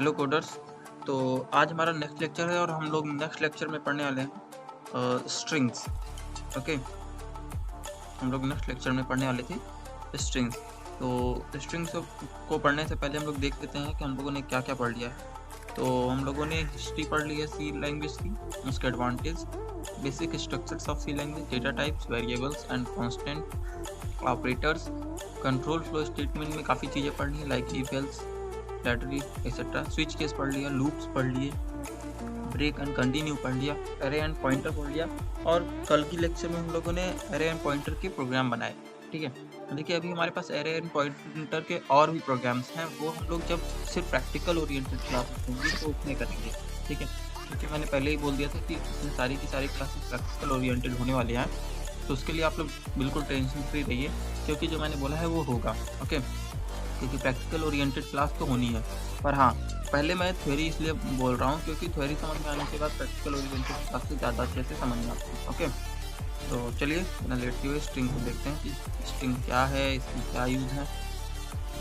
Hello coders. तो आज हमारा नेक्स्ट लेक्चर है और हम लोग नेक्स्ट लेक्चर में पढ़ने वाले हैं स्ट्रिंग्स। ओके, हम लोग नेक्स्ट लेक्चर में पढ़ने वाले थे स्ट्रिंग्स। तो स्ट्रिंग्स को पढ़ने से पहले हम लोग देख लेते हैं कि हम लोगों ने क्या क्या पढ़ लिया है। तो हम लोगों ने हिस्ट्री पढ़ ली है सी लैंग्वेज की, उसके advantage, basic structures of C language, data types, variables and constant, operators, control flow statement में काफ़ी चीज़ें पढ़ ली है like if else, ladder etcetera, switch case पढ़ लिया, लूप्स पढ़ लिए, ब्रेक एंड कंटिन्यू पढ़ लिया, एरे एंड पॉइंटर पढ़ लिया। और कल की लेक्चर में हम लोगों ने एरे एंड पॉइंटर के प्रोग्राम बनाए। ठीक है, देखिए अभी हमारे पास एरे एंड पॉइंटर के और भी प्रोग्राम्स हैं, वो हम लोग जब सिर्फ प्रैक्टिकल ओरिएंटेड क्लासेस होंगी तो उसमें करेंगे। ठीक है, क्योंकि मैंने पहले ही बोल दिया था कि इसमें सारी की सारी क्लासेस प्रैक्टिकल ओरिएंटेड होने वाले हैं, तो उसके लिए आप लोग बिल्कुल टेंशन फ्री रहिए, क्योंकि जो मैंने बोला है वो होगा। ओके, क्योंकि प्रैक्टिकल ओरिएंटेड क्लास तो होनी है। पर हाँ, पहले मैं थ्योरी इसलिए बोल रहा हूँ क्योंकि थ्योरी समझ में आने के बाद प्रैक्टिकल ओरिएंटेड क्लास से ज़्यादा अच्छे से समझ में आती है। ओके, तो चलिए बिना लेटते हुए स्ट्रिंग को देखते हैं कि स्ट्रिंग क्या है, इसकी क्या यूज़ है।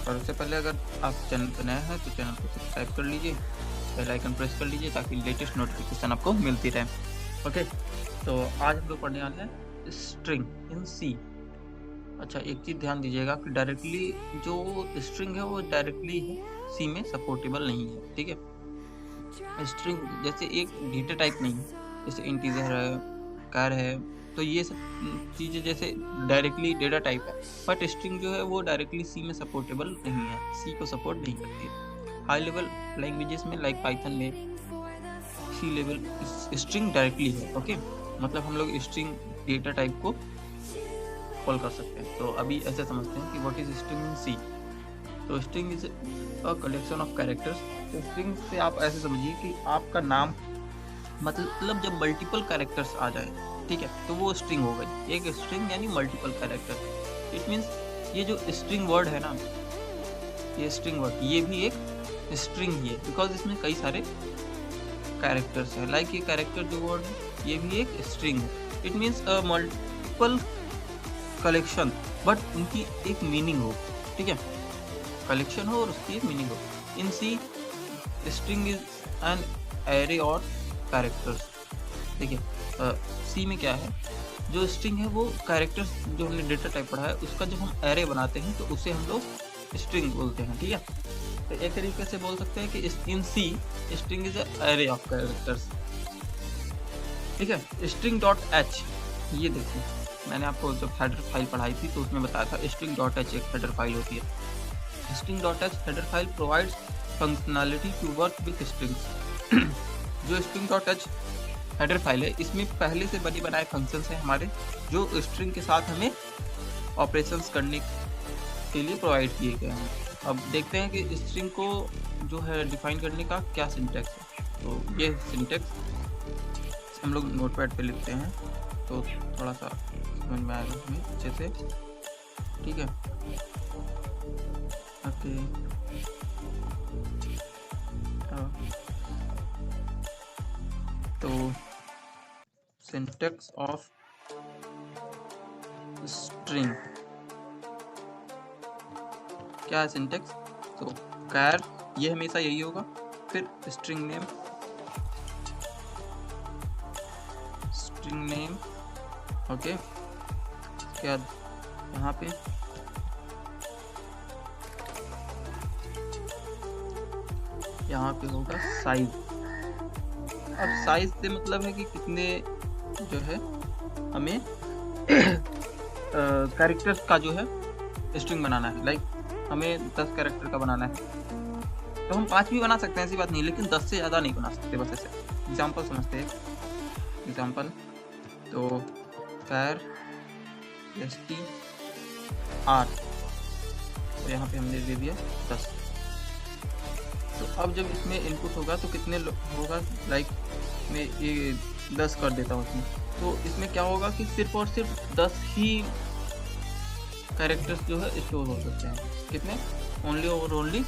और उससे पहले अगर आप चैनल पर नए हैं तो चैनल को सब्सक्राइब कर लीजिए, बेल आइकन प्रेस कर लीजिए ताकि लेटेस्ट नोटिफिकेशन आपको मिलती रहे। ओके, तो आज हम लोग पढ़ने वाले हैं स्ट्रिंग इन सी। अच्छा, एक चीज़ ध्यान दीजिएगा कि डायरेक्टली जो स्ट्रिंग है वो डायरेक्टली सी में सपोर्टेबल नहीं है। ठीक है, स्ट्रिंग जैसे एक डेटा टाइप नहीं है, जैसे इंटीजर है, कार है, तो ये सब चीज़ें जैसे डायरेक्टली डेटा टाइप है, बट स्ट्रिंग जो है वो डायरेक्टली सी में सपोर्टेबल नहीं है, सी को सपोर्ट नहीं करती है। हाई लेवल लैंग्वेजेस में लाइक पाइथन में सी लेवल स्ट्रिंग डायरेक्टली है। ओके, मतलब हम लोग स्ट्रिंग डेटा टाइप को कॉल कर सकते हैं। तो अभी ऐसे समझते हैं कि व्हाट इज स्ट्रिंग इन सी। तो string is a collection of characters. तो स्ट्रिंग से आप ऐसे समझिए कि आपका नाम, मतलब जब मल्टीपल कैरेक्टर्स आ जाए, ठीक है, तो वो स्ट्रिंग हो गई। एक स्ट्रिंग यानी मल्टीपल कैरेक्टर। इट मीन्स ये जो स्ट्रिंग वर्ड है ना, ये स्ट्रिंग वर्ड ये भी एक स्ट्रिंग ही है, बिकॉज इसमें कई सारे कैरेक्टर्स है। लाइक ये कैरेक्टर जो वर्ड है ये भी एक स्ट्रिंग है। It means multiple collection, but उनकी एक मीनिंग हो। ठीक है, कलेक्शन हो और उसकी एक मीनिंग हो। इन C string is an array और कैरेक्टर्स। ठीक है, सी में क्या है, जो स्ट्रिंग है वो कैरेक्टर्स जो हमने डेटा टाइप पढ़ा है उसका जब हम एरे बनाते हैं तो उसे हम लोग स्ट्रिंग बोलते हैं। ठीक है, तो एक तरीके से बोल सकते हैं कि in C string is array of characters. ठीक है, स्ट्रिंग डॉट एच, ये देखिए मैंने आपको जब हेडर फाइल पढ़ाई थी तो उसमें बताया था स्ट्रिंग डॉट एच एक हेडर फाइल होती है। String dot H header file provides functionality to work with strings. जो string dot H header file है इसमें पहले से बने बनाए फंक्शंस हैं हमारे, जो स्ट्रिंग के साथ हमें ऑपरेशंस करने के लिए प्रोवाइड किए गए हैं। अब देखते हैं कि स्ट्रिंग को जो है डिफाइन करने का क्या सिंटैक्स है। तो ये सिंटैक्स हम लोग नोटपैड पे लिखते हैं तो थोड़ा सा समझ में आएगा हमें अच्छे से। ठीक है, ओके, तो सिंटैक्स ऑफ स्ट्रिंग क्या है सिंटैक्स। तो कैर ये हमेशा यही होगा, फिर स्ट्रिंग नेम, ओके, क्या यहाँ पे होगा साइज। अब साइज से मतलब है कि कितने जो है हमें कैरेक्टर्स का जो है स्ट्रिंग बनाना है। लाइक हमें 10 कैरेक्टर का बनाना है तो हम 5 भी बना सकते हैं, ऐसी बात नहीं, लेकिन 10 से ज़्यादा नहीं बना सकते। बस ऐसे एग्जाम्पल समझते हैं, एग्जाम्पल। तो कैर STR, तो यहाँ पे हमने दे दिया 10। तो अब जब इसमें इनपुट होगा तो कितने होगा, लाइक मैं ये 10 कर देता हूँ इसमें, तो इसमें क्या होगा कि सिर्फ और सिर्फ 10 ही कैरेक्टर्स जो है स्टोर हो सकते हैं। कितने, ओनली और ओनली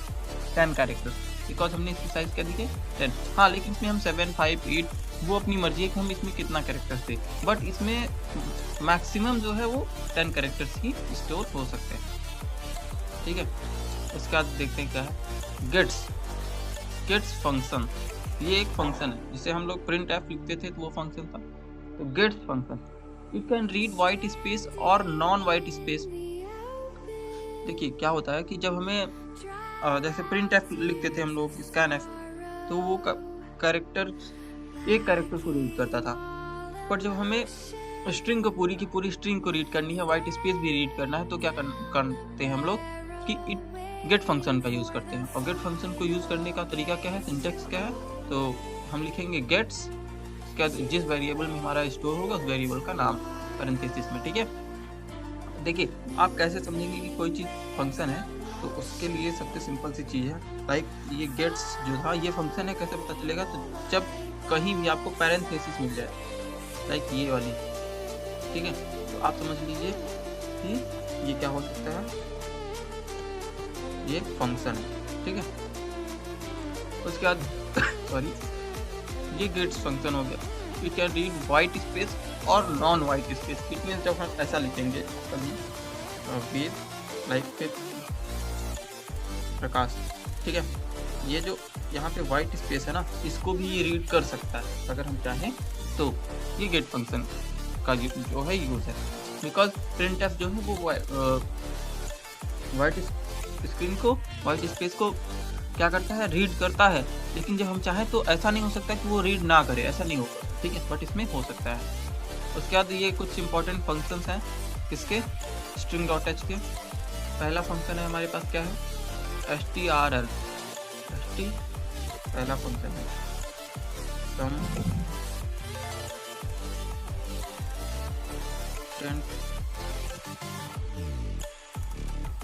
10 कैरेक्टर्स, बिकॉज हमने इसकी साइज क्या दी है 10। हाँ, लेकिन इसमें हम 7, 5, 8 वो अपनी मर्जी है कि हम इसमें कितना कैरेक्टर्स थे, बट इसमें मैक्सिमम जो है वो 10 कैरेक्टर्स ही स्टोर हो सकते हैं। ठीक है, उसके बाद देखते हैं क्या है गेट्स। गेट्स फंक्शन, ये एक फंक्शन है जिसे हम लोग प्रिंट एफ लिखते थे तो वो फंक्शन था। तो gets function it can read white space और नॉन वाइट स्पेस। देखिए क्या होता है कि जब हमें जैसे प्रिंट एफ लिखते थे हम लोग, स्कैन एफ, तो वो कैरेक्टर एक कैरेक्टर को रीड करता था। पर जब हमें स्ट्रिंग को पूरी की पूरी स्ट्रिंग को रीड करनी है, वाइट स्पेस भी रीड करना है, तो क्या करते हैं हम लोग कि इट गेट फंक्शन का यूज़ करते हैं। और गेट फंक्शन को यूज़ करने का तरीका क्या है, सिंटेक्स क्या है, तो हम लिखेंगे गेट्स, क्या जिस वेरिएबल में हमारा स्टोर होगा उस वेरिएबल का नाम पैरेंथेसिस में। ठीक है, देखिए आप कैसे समझेंगे कि कोई चीज़ फंक्शन है, तो उसके लिए सबसे सिंपल सी चीज़ है, लाइक ये गेट्स जो था ये फंक्शन है, कैसे पता चलेगा, तो जब कहीं भी आपको पैरेंथेसिस मिल जाए, लाइक ये वाली, ठीक है, तो आप समझ लीजिए कि ये क्या हो सकता है, ये फंक्शन है। ठीक है, उसके बाद सॉरी, ये गेट्स फंक्शन हो गया। It can read white space और non white space. It means जब हम ऐसा लिखेंगे कभी लाइक प्रकाश, ठीक है, ये जो यहाँ पे वाइट स्पेस है ना, इसको भी ये रीड कर सकता है अगर हम चाहें तो। ये गेट फंक्शन का जो है यूज है, बिकॉज प्रिंट एफ जो है वो वाइट स्क्रीन को, वाइट स्पेस को क्या करता है, रीड करता है। लेकिन जब हम चाहें तो ऐसा नहीं हो सकता कि वो रीड ना करे, ऐसा नहीं होगा। ठीक है, बट इसमें हो सकता है। उसके बाद ये कुछ इंपॉर्टेंट फंक्शंस हैं किसके, स्ट्रिंग डॉट एच के। पहला फंक्शन है हमारे पास क्या है, strl, st पहला फंक्शन है सम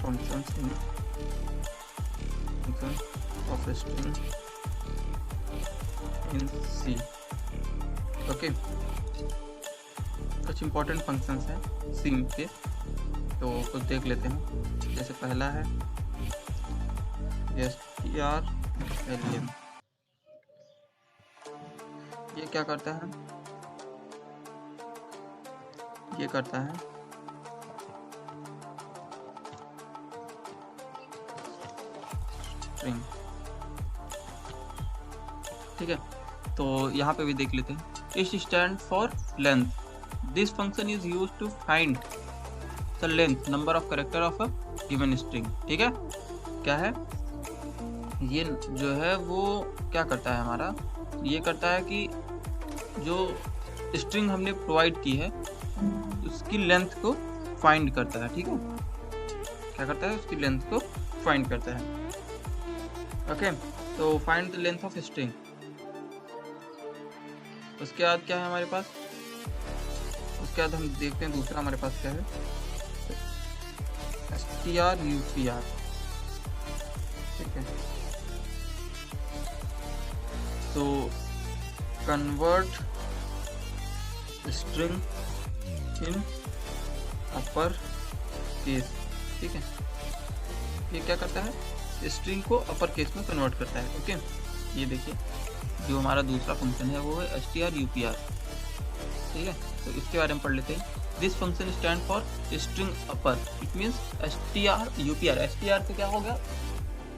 functions in function of a string in C। Okay, कुछ इंपॉर्टेंट फंक्शंस हैं सिम के, तो कुछ देख लेते हैं। जैसे पहला है strlen, ये क्या करता है, ये करता है स्ट्रिंग। ठीक है, तो यहाँ पे भी देख लेते हैं। It stand for length, this function is use to find the length number of character of a given string. ठीक है, क्या है ये जो है वो क्या करता है हमारा, ये करता है कि जो स्ट्रिंग हमने प्रोवाइड की है उसकी लेंथ को फाइंड करता है। ठीक है, क्या करता है, उसकी लेंथ को फाइंड करता है। ओके, तो find the length of string. उसके बाद क्या है हमारे पास, उसके बाद हम देखते हैं दूसरा हमारे पास क्या है, strupr। ठीक है, तो convert string in upper case. ठीक है, ये क्या करता है, स्ट्रिंग को अपर केस में कन्वर्ट करता है। ओके, ये देखिए जो हमारा दूसरा फंक्शन है वो है strupr। ठीक है, तो इसके बारे में पढ़ लेते हैं। This function stand for string upper, it means strupr, str से क्या हो गया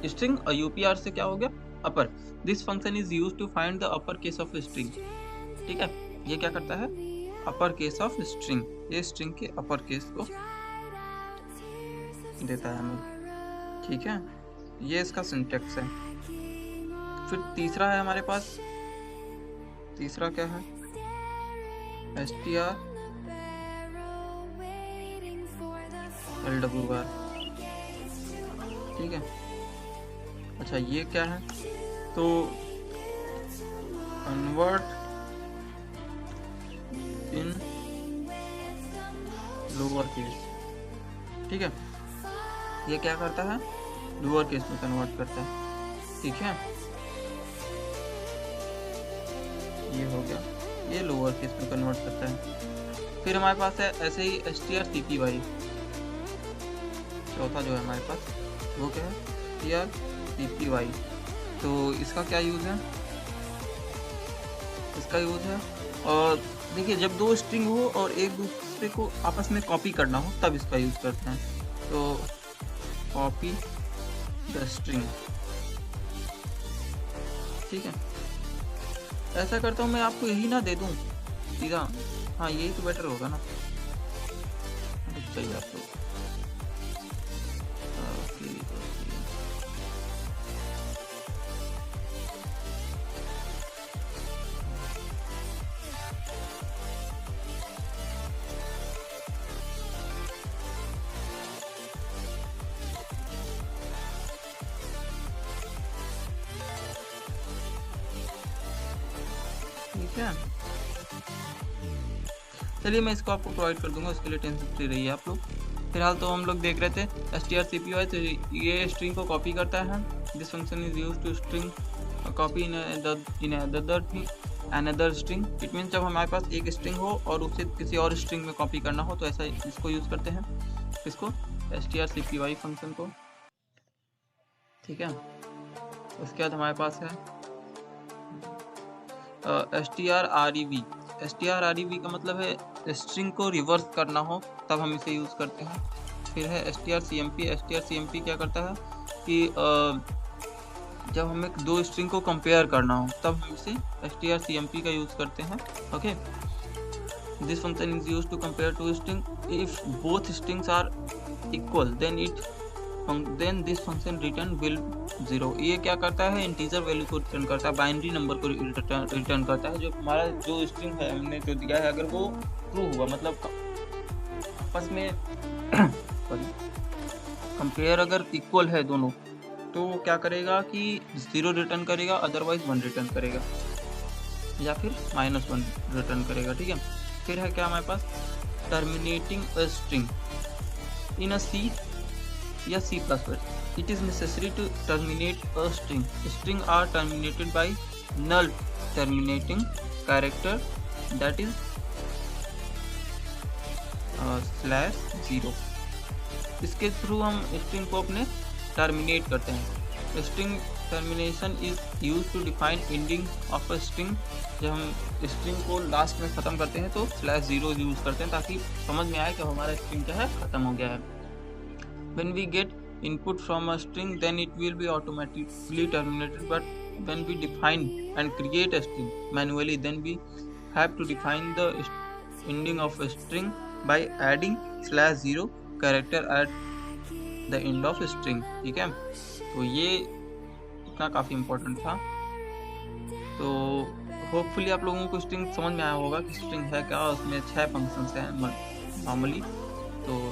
स्ट्रिंग और upr से क्या हो गया upper. This function is use to find the upper case of string. ठीक है, ये क्या करता है, अपर केस ऑफ स्ट्रिंग, ये स्ट्रिंग के अपर केस को देता है हमें। ठीक है, ये इसका सिंटेक्स है। फिर तीसरा है हमारे पास, तीसरा क्या है, strlwr। ठीक है, अच्छा ये क्या है, तो कन्वर्ट इन लोअर केस। ठीक है, ये क्या करता है, लोअर केस में कन्वर्ट करता है। ठीक है, ये हो गया, ये लोअर केस में कन्वर्ट करता है। फिर हमारे पास है ऐसे ही strcpy, चौथा जो है हमारे पास वो क्या है, strcpy। तो इसका क्या यूज़ है, इसका यूज़ है, और देखिए जब दो स्ट्रिंग हो और एक दूसरे को आपस में कॉपी करना हो तब इसका यूज़ करते हैं। तो कॉपी द स्ट्रिंग, ठीक है। ऐसा करता हूँ मैं आपको यही ना दे दूँ सीधा, हाँ यही तो बेटर होगा ना। चाहिए आपको ठीक है। चलिए मैं इसको आपको प्रोवाइड कर दूंगा, उसके लिए टेंशन फ्री रहिए आप लोग। फिलहाल तो हम लोग देख रहे थे strcpy, तो ये स्ट्रिंग को कॉपी करता है। This function is used to string copy in another string. It means जब हमारे पास एक स्ट्रिंग हो और उसे किसी और स्ट्रिंग में कॉपी करना हो तो ऐसा इसको यूज़ करते हैं, इसको strcpy फंक्शन को, ठीक है। उसके बाद हमारे पास है strrev का मतलब है स्ट्रिंग को रिवर्स करना हो तब हम इसे यूज़ करते हैं। फिर है strcmp क्या करता है कि जब हमें दो स्ट्रिंग को कंपेयर करना हो तब हम इसे strcmp का यूज़ करते हैं। Okay, this function is used to compare two string if both strings are equal then this function return will 0। ये क्या करता है, इंटीजर वैल्यू को रिटर्न करता है, बाइनरी नंबर को रिटर्न करता है। जो हमारा जो स्ट्रिंग है हमने जो दिया है अगर वो ट्रू हुआ, मतलब आपस में कंपेयर अगर इक्वल है दोनों, तो वो क्या करेगा कि 0 रिटर्न करेगा, अदरवाइज 1 रिटर्न करेगा या फिर -1 रिटर्न करेगा, ठीक है। फिर है क्या हमारे पास, टर्मिनेटिंग अ स्ट्रिंग इन अ सी या C++, it is necessary to terminate a string. String are terminated by null terminating character that is /0। इसके थ्रू हम स्ट्रिंग को अपने टर्मिनेट करते हैं। String termination is use to define ending of a string. जब हम string को last में ख़त्म करते हैं तो /0 यूज़ करते हैं ताकि समझ में आए कि हमारा स्ट्रिंग क्या है, ख़त्म हो गया है। When we get input from a string, then it will be automatically terminated. But when we define and create a string manually, then we have to define the ending of a string by adding /0 character at the end of a string, ठीक है। तो ये इतना काफ़ी important था। तो hopefully आप लोगों को स्ट्रिंग समझ में आया होगा कि स्ट्रिंग है क्या, उसमें 6 फंक्शंस हैं नॉर्मली। तो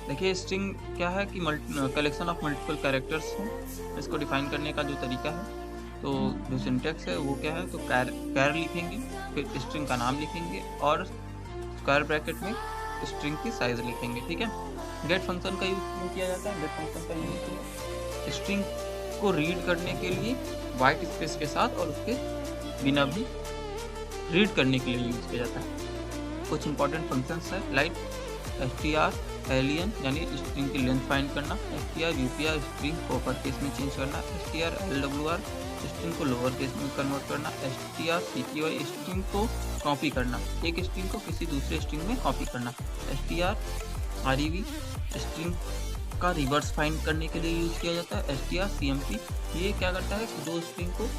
देखिए स्ट्रिंग क्या है कि कलेक्शन ऑफ मल्टीपल कैरेक्टर्स हैं। इसको डिफाइन करने का जो तरीका है, तो जो सिंटेक्स है वो क्या है, तो कैर लिखेंगे, फिर स्ट्रिंग का नाम लिखेंगे और स्क्वायर ब्रैकेट में स्ट्रिंग की साइज लिखेंगे, ठीक है। गेट फंक्शन का यूज किया जाता है। गेट फंक्शन का यूज स्ट्रिंग को रीड करने के लिए वाइट स्पेस के साथ और उसके बिना भी रीड करने के लिए यूज किया जाता है। कुछ इंपॉर्टेंट फंक्शंस है लाइक str एलियन यानी स्ट्रिंग की लेंथ फाइंड करना, str upr स्ट्रिंग को अपर केस में चेंज करना, str lwr स्ट्रिंग को लोअर केस में कन्वर्ट करना, str cpy स्ट्रिंग को कॉपी करना, एक स्ट्रिंग को किसी दूसरे स्ट्रिंग में कॉपी करना, str rev स्ट्रिंग का रिवर्स फाइंड करने के लिए यूज किया जाता है, str cmp ये क्या करता है कि दो स्ट्रिंग को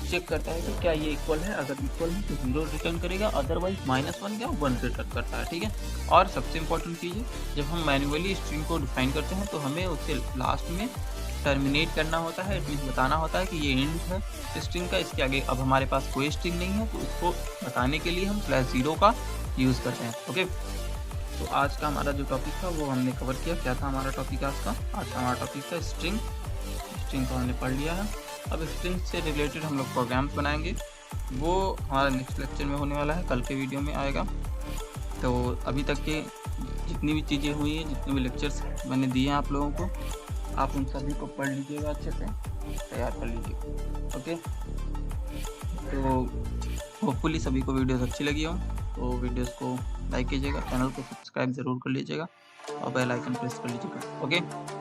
चेक करता है कि क्या ये इक्वल है, अगर इक्वल है तो 0 रिटर्न करेगा, अदरवाइज -1 या 1 रिटर्न करता है, ठीक है। और सबसे इम्पोर्टेंट चीज़ है, जब हम मैन्युअली स्ट्रिंग को डिफाइन करते हैं तो हमें उसे लास्ट में टर्मिनेट करना होता है। इट मीन्स बताना होता है कि ये एंड है स्ट्रिंग का, इसके आगे अब हमारे पास कोई स्ट्रिंग नहीं है, तो उसको बताने के लिए हम /0 का यूज़ करते हैं। ओके, तो आज का हमारा जो टॉपिक था वो हमने कवर किया। क्या था हमारा टॉपिक आज का हमारा टॉपिक था स्ट्रिंग को हमने पढ़ लिया है। अब स्ट्रिंग से रिलेटेड हम लोग प्रोग्राम्स बनाएंगे, वो हमारा नेक्स्ट लेक्चर में होने वाला है, कल के वीडियो में आएगा। तो अभी तक के जितनी भी चीज़ें हुई हैं, जितने भी लेक्चर्स मैंने दिए हैं आप लोगों को, आप उन सभी को पढ़ लीजिएगा, अच्छे से तैयार कर लीजिएगा। ओके, तो होपफुली सभी को वीडियोस अच्छी लगी हो, तो वीडियोस को लाइक कीजिएगा, चैनल को सब्सक्राइब ज़रूर कर लीजिएगा और बेल आइकन प्रेस कर लीजिएगा। ओके।